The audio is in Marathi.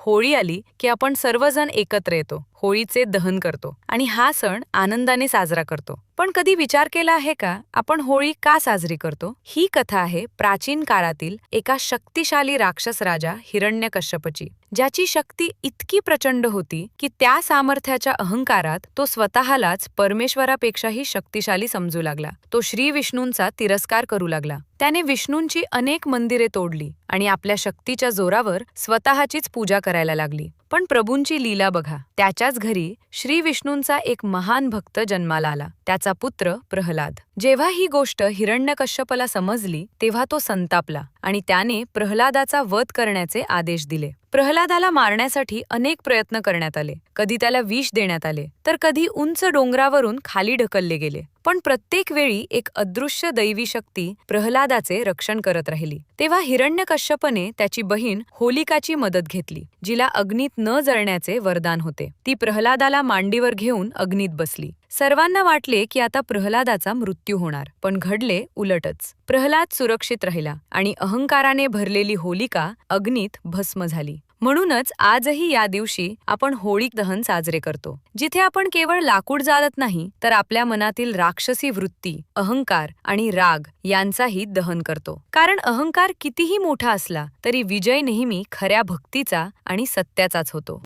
होळी आली की आपण सर्वजण एकत्र येतो, होळीचे दहन करतो आणि हा सण आनंदाने साजरा करतो. पण कधी विचार केला आहे का आपण होळी का साजरी करतो? ही कथा आहे प्राचीन काळातील एका शक्तिशाली राक्षस राजा हिरण्यकश्यपची, ज्याची शक्ती इतकी प्रचंड होती की त्या सामर्थ्याच्या अहंकारात तो स्वतःलाच परमेश्वरापेक्षाही शक्तिशाली समजू लागला. तो श्री विष्णूंचा तिरस्कार करू लागला. त्याने विष्णूंची अनेक मंदिरे तोडली आणि आपल्या शक्तीच्या जोरावर स्वतःचीच पूजा करायला लागली. पण प्रभूंची लीला बघा, त्याच्याच घरी श्री विष्णूंचा एक महान भक्त जन्माला आला, त्याचा पुत्र प्रल्हाद. जेव्हा ही गोष्ट हिरण्यकश्यपला समजली तेव्हा तो संतापला आणि त्याने प्रल्हादाचा वध करण्याचे आदेश दिले. प्रल्हादाला मारण्यासाठी अनेक प्रयत्न करण्यात आले. कधी त्याला विष देण्यात आले, तर कधी उंच डोंगरावरून खाली ढकलले गेले. पण प्रत्येक वेळी एक अदृश्य दैवी शक्ती प्रल्हादाचे रक्षण करत राहिली. तेव्हा हिरण्यकश्यपने त्याची बहीण होलिकाची मदत घेतली, जिला अग्नीत न जळण्याचे वरदान होते. ती प्रल्हादाला मांडीवर घेऊन अग्नीत बसली. सर्वांना वाटले की आता प्रल्हादाचा मृत्यू होणार, पण घडले उलटच. प्रल्हाद सुरक्षित राहिला आणि अहंकाराने भरलेली होलिका अग्नीत भस्म झाली. म्हणूनच आजही या दिवशी आपण होळी दहन साजरे करतो, जिथे आपण केवळ लाकूड जाळत नाही, तर आपल्या मनातील राक्षसी वृत्ती, अहंकार आणि राग यांचाही दहन करतो. कारण अहंकार कितीही मोठा असला तरी विजय नेहमी खऱ्या भक्तीचा आणि सत्याचाच होतो.